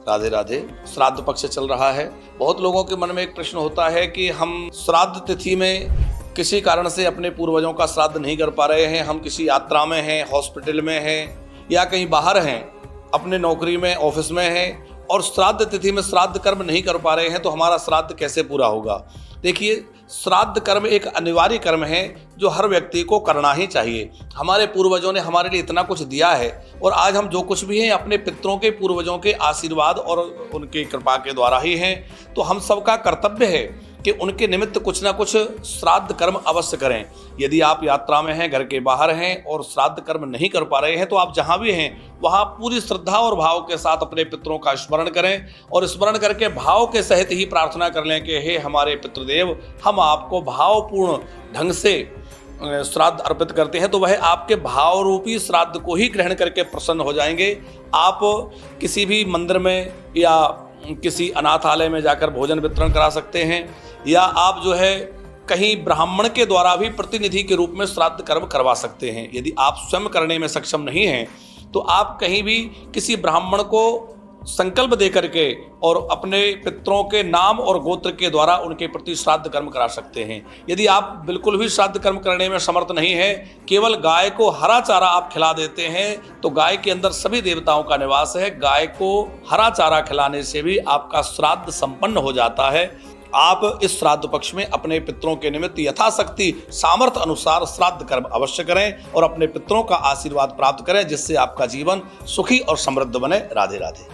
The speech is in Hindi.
राधे राधे। श्राद्ध पक्ष चल रहा है। बहुत लोगों के मन में एक प्रश्न होता है कि हम श्राद्ध तिथि में किसी कारण से अपने पूर्वजों का श्राद्ध नहीं कर पा रहे हैं, हम किसी यात्रा में हैं, हॉस्पिटल में हैं या कहीं बाहर हैं, अपने नौकरी में, ऑफिस में हैं और श्राद्ध तिथि में श्राद्ध कर्म नहीं कर पा रहे हैं, तो हमारा श्राद्ध कैसे पूरा होगा। देखिए, श्राद्ध कर्म एक अनिवार्य कर्म है जो हर व्यक्ति को करना ही चाहिए। हमारे पूर्वजों ने हमारे लिए इतना कुछ दिया है और आज हम जो कुछ भी हैं अपने पितरों के, पूर्वजों के आशीर्वाद और उनकी कृपा के द्वारा ही हैं। तो हम सबका कर्तव्य है कि उनके निमित्त कुछ ना कुछ श्राद्ध कर्म अवश्य करें। यदि आप यात्रा में हैं, घर के बाहर हैं और श्राद्ध कर्म नहीं कर पा रहे हैं, तो आप जहाँ भी हैं वहाँ पूरी श्रद्धा और भाव के साथ अपने पितरों का स्मरण करें और स्मरण करके भाव के सहित ही प्रार्थना कर लें कि हे हमारे पितृदेव, हम आपको भावपूर्ण ढंग से श्राद्ध अर्पित करते हैं। तो वह आपके भाव रूपी श्राद्ध को ही ग्रहण करके प्रसन्न हो जाएंगे। आप किसी भी मंदिर में या किसी अनाथालय में जाकर भोजन वितरण करा सकते हैं या आप जो है कहीं ब्राह्मण के द्वारा भी प्रतिनिधि के रूप में श्राद्ध कर्म करवा सकते हैं। यदि आप स्वयं करने में सक्षम नहीं हैं तो आप कहीं भी किसी ब्राह्मण को संकल्प दे करके और अपने पितरों के नाम और गोत्र के द्वारा उनके प्रति श्राद्ध कर्म करा सकते हैं। यदि आप बिल्कुल भी श्राद्ध कर्म करने में समर्थ नहीं है, केवल गाय को हरा चारा आप खिला देते हैं, तो गाय के अंदर सभी देवताओं का निवास है। गाय को हरा चारा खिलाने से भी आपका श्राद्ध संपन्न हो जाता है। आप इस श्राद्ध पक्ष में अपने पितरों के निमित्त यथाशक्ति सामर्थ्य अनुसार श्राद्ध कर्म अवश्य करें और अपने पितरों का आशीर्वाद प्राप्त करें, जिससे आपका जीवन सुखी और समृद्ध बने। राधे राधे।